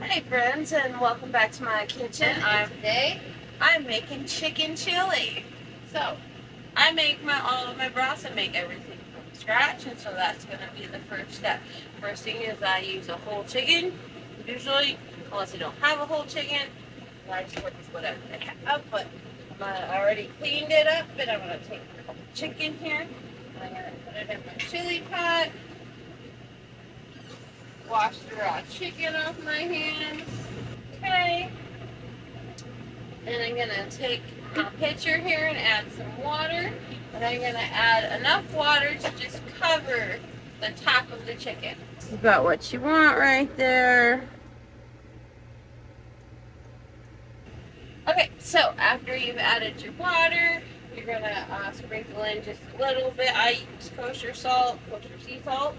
Hey friends, and welcome back to my kitchen. Today, I'm making chicken chili. So I make all of my broths. I make everything from scratch, and so that's going to be the first step. First thing is I use a whole chicken. Usually, unless I don't have a whole chicken, I just work with whatever I have. But I already cleaned it up, and I'm going to take the chicken here. I'm going to put it in my chili pot. Wash the raw chicken off my hands. Okay. And I'm gonna take a pitcher here and add some water. And I'm gonna add enough water to just cover the top of the chicken. You got what you want right there. Okay, so after you've added your water, you're gonna sprinkle in just a little bit. I use kosher salt, kosher sea salt.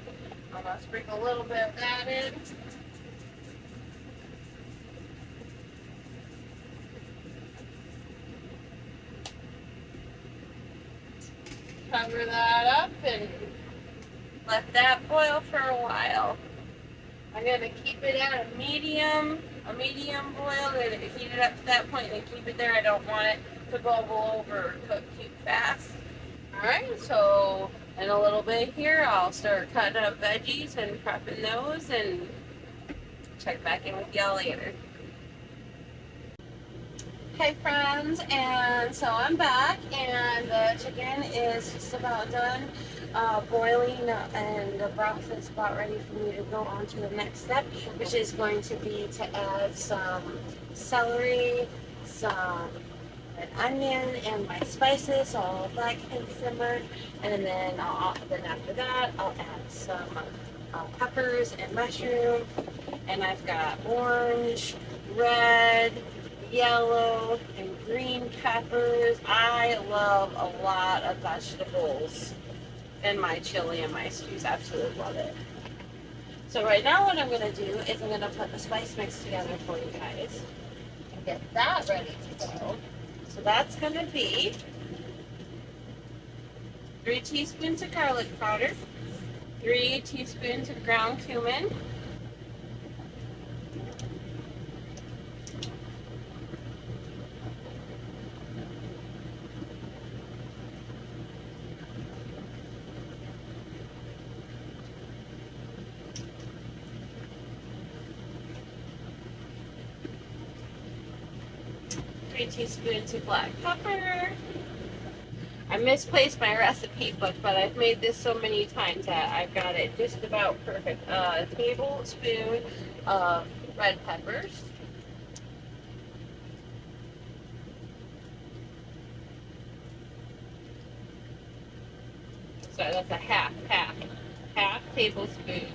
I'm gonna sprinkle a little bit of that in. Cover that up and let that boil for a while. I'm gonna keep it at a medium boil. I'm gonna heat it up to that point and keep it there. I don't want it to bubble over or cook too fast. Alright, so in a little bit here I'll start cutting up veggies and prepping those and check back in with y'all later. Hey friends, and so I'm back and the chicken is just about done boiling and the broth is about ready for me to go on to the next step, which is going to be to add some celery, some an onion and my spices, so all of that can simmer, and then after that I'll add some peppers and mushroom, and I've got orange, red, yellow, and green peppers. I love a lot of vegetables in my chili and my stews. Absolutely love it. So right now what I'm going to do is I'm going to put the spice mix together for you guys and get that ready to go. So that's going to be 3 teaspoons of garlic powder, 3 teaspoons of ground cumin, 3 teaspoons of black pepper. I misplaced my recipe book, but I've made this so many times that I've got it just about perfect. A tablespoon of red peppers. Sorry, that's a half tablespoon.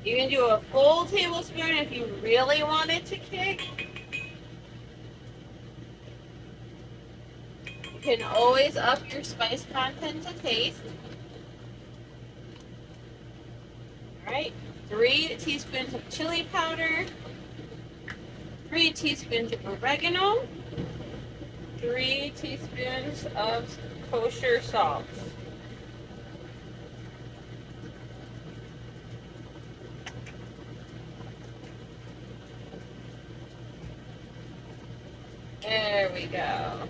You can do a full tablespoon if you really want it to kick. You can always up your spice content to taste. Alright, 3 teaspoons of chili powder, 3 teaspoons of oregano, 3 teaspoons of kosher salt. There we go.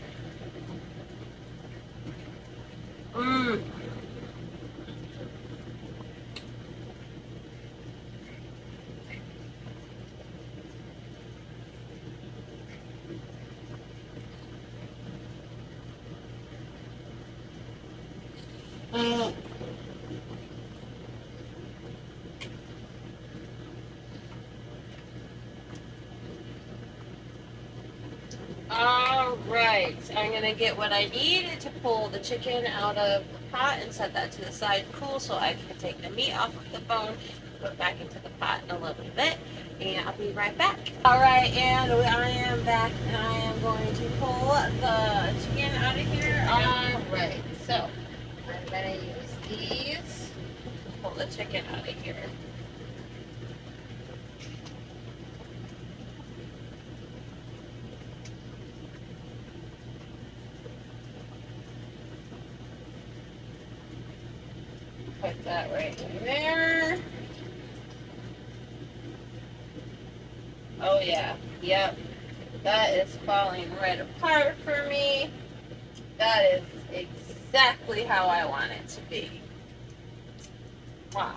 Alright, I'm going to get what I need to pull the chicken out of the pot and set that to the side cool so I can take the meat off of the bone, put it back into the pot in a little bit, and I'll be right back. Alright, and I am back and I am going to pull the chicken out of here. Alright, so I'm going to use these to pull the chicken out of here. Put that right in there. Oh yeah, yep. That is falling right apart for me. That is exactly how I want it to be. Wow.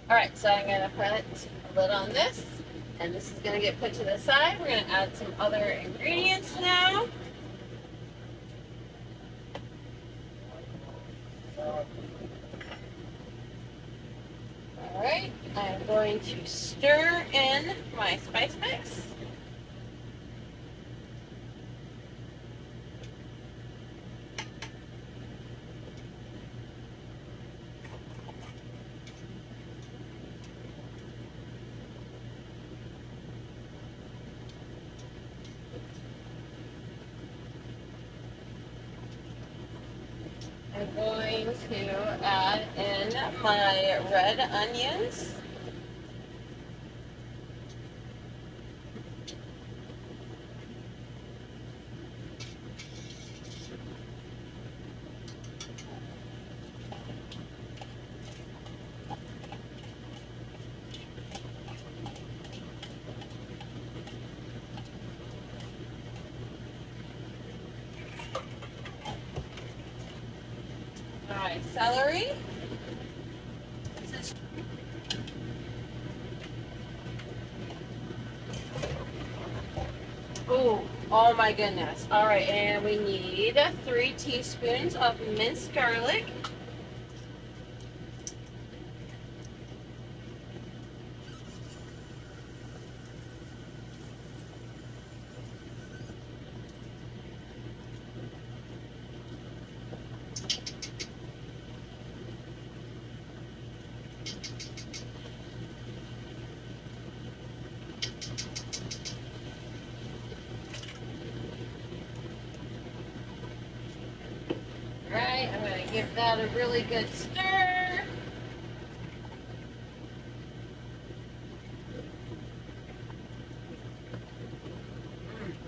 Alright, so I'm going to put a lid on this, and this is going to get put to the side. We're going to add some other ingredients now. Alright, I'm going to stir in my spice mix. I'm going to add in my red onions. My celery. Oh my goodness. All right, and we need 3 teaspoons of minced garlic. Right, I'm going to give that a really good stir.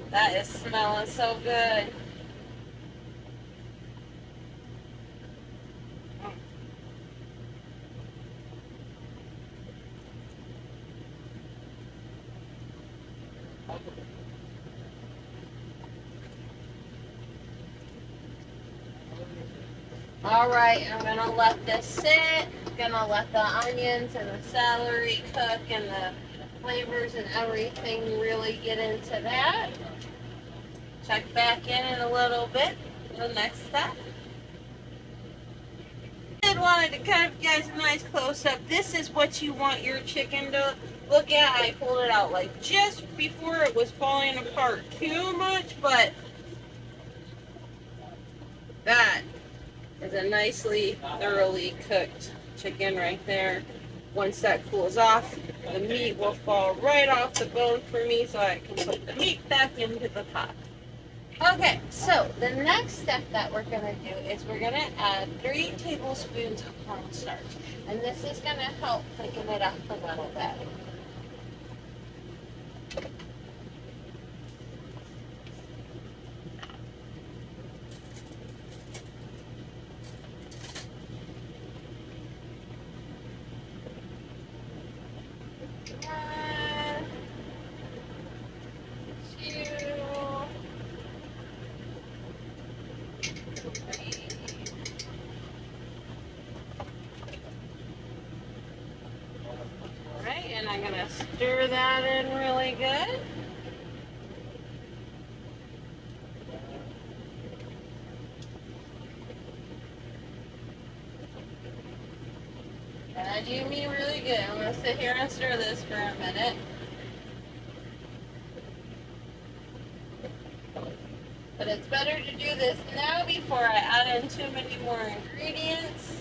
That is smelling so good. All right, I'm gonna let this sit. Gonna let the onions and the celery cook and the flavors and everything really get into that. Check back in a little bit. The next step. I wanted to kind of guys a nice close up. This is what you want your chicken to look at. I pulled it out like just before it was falling apart too much, but that is a nicely thoroughly cooked chicken right there. Once that cools off, the meat will fall right off the bone for me so I can put the meat back into the pot. Okay, so the next step that we're going to do is we're going to add 3 tablespoons of cornstarch. And this is going to help thicken it up a little bit. And I'm going to stir that in really good. And I do mean really good. I'm going to sit here and stir this for a minute. But it's better to do this now before I add in too many more ingredients.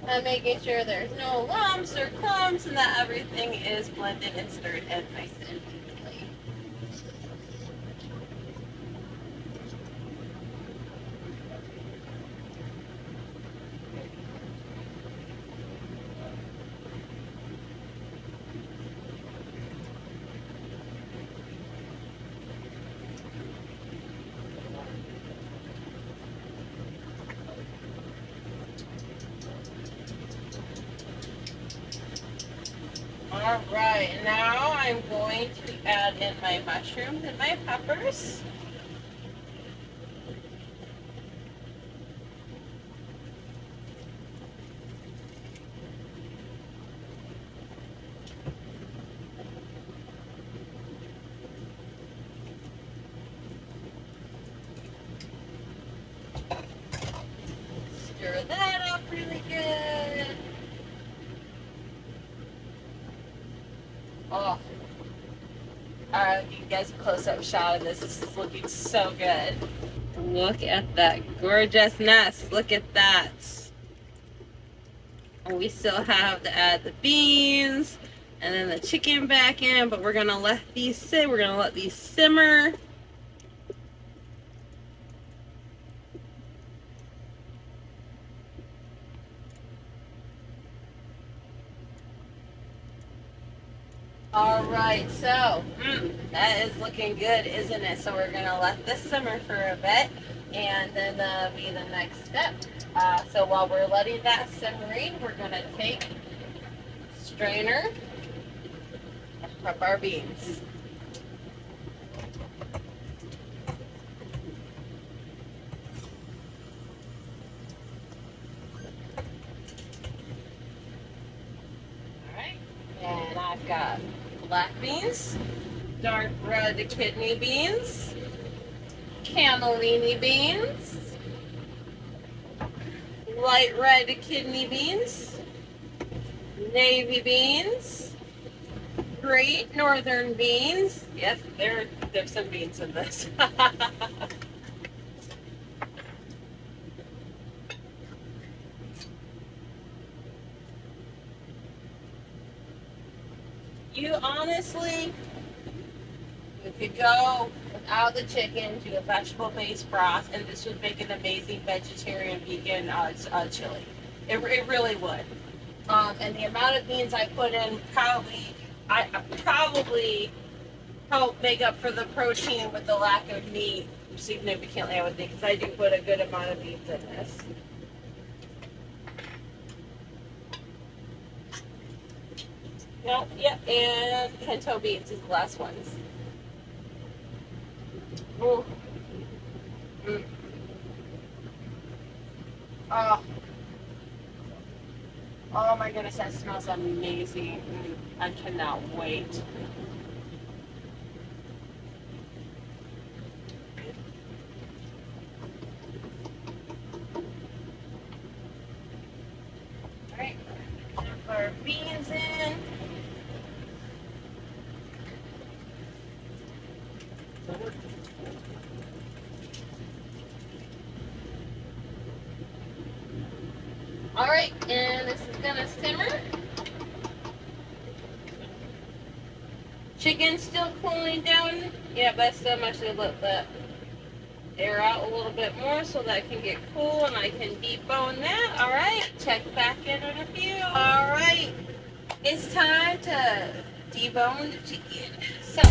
And making sure there's no lumps or clumps and that everything is blended and stirred in nice and evenly. All right, now I'm going to add in my mushrooms and my peppers. Stir that up really good. Oh, give you guys a close-up shot of this. This is looking so good. Look at that gorgeousness. Look at that. And we still have to add the beans and then the chicken back in, but we're gonna let these sit. We're gonna let these simmer. All right, so that is looking good, isn't it? So we're gonna let this simmer for a bit, and then be the next step. So while we're letting that simmering, we're gonna take a strainer and prep our beans. All right, and I've got black beans, dark red kidney beans, cannellini beans, light red kidney beans, navy beans, great northern beans. Yes, there's some beans in this. You honestly, you could go without the chicken, do a vegetable-based broth, and this would make an amazing vegetarian vegan chili. It really would. And the amount of beans I put in probably help make up for the protein with the lack of meat significantly, I would think, because I do put a good amount of beans in this. No, yep, and pinto beans is the last ones. Ooh. Oh. Oh my goodness, that smells amazing. I cannot wait. Alright, put our beans in. Alright, and this is gonna simmer. Chicken's still cooling down. Yeah, but I still actually let that air out a little bit more so that it can get cool and I can debone that. Alright, check back in a few. Alright, it's time to debone the chicken. So.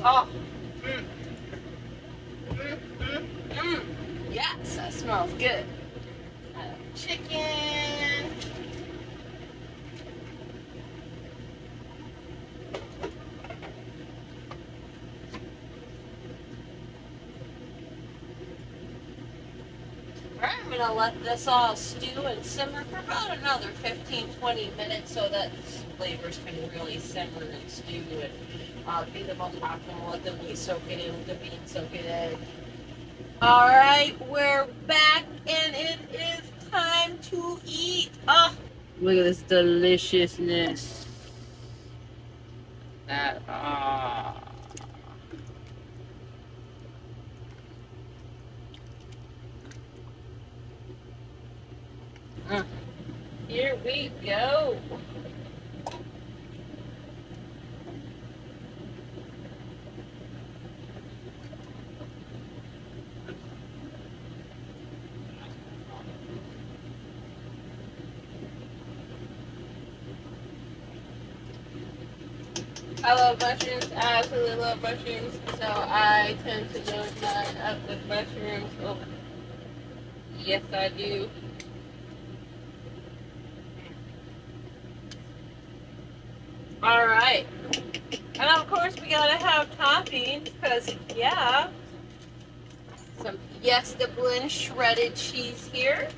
Oh, yes, that smells good. Chicken. Alright, I'm going gonna let this all stew and simmer for about another 15-20 minutes so that flavors can really simmer and stew and be the most optimal. Let the meat soak it in, the beans soak it in. All right, we're back and it is time to eat. Oh, look at this deliciousness. That Here we go. I love mushrooms. I absolutely love mushrooms. So I tend to load mine up with mushrooms. Oh, yes, I do. All right. And of course, we gotta have toppings because, yeah, some Fiesta Blend shredded cheese here.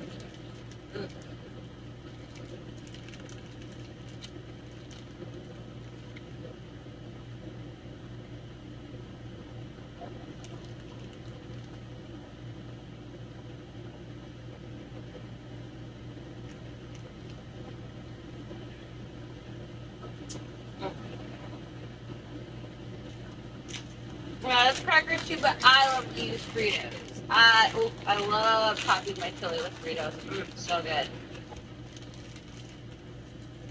Yeah, it's crackers too, but I love to use Fritos. I love topping my chili with Fritos. So good.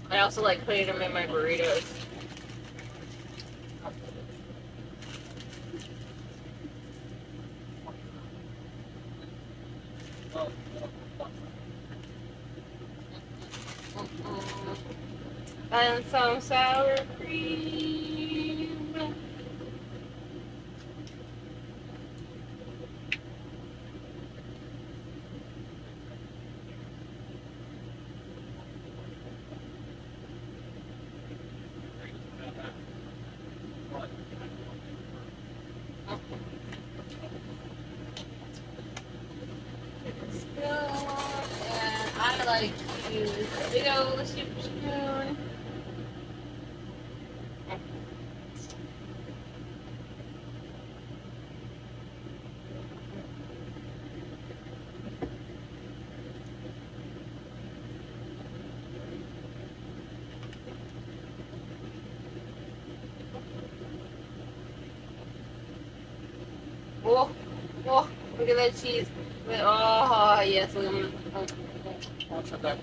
I also like putting them in my burritos. And some sour cream. And I like to use a big old super spoon. Oh, oh, look at that cheese. Oh, yes, look at that.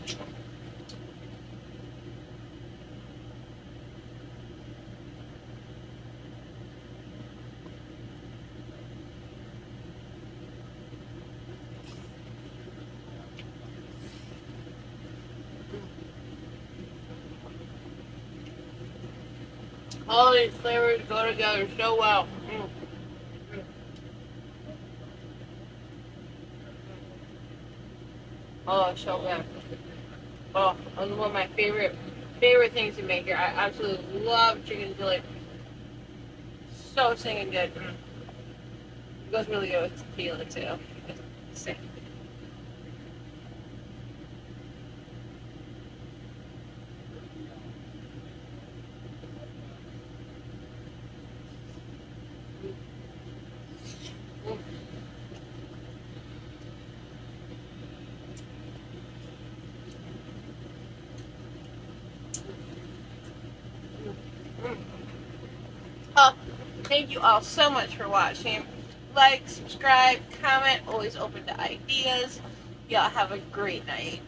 All these flavors go together so well. Oh, so good. Oh, that's one of my favorite things to make here. I absolutely love chicken chili. So singing good. It goes really good with tequila too. Sick. Oh, thank you all so much for watching. Like, subscribe, comment, always open to ideas. Y'all have a great night.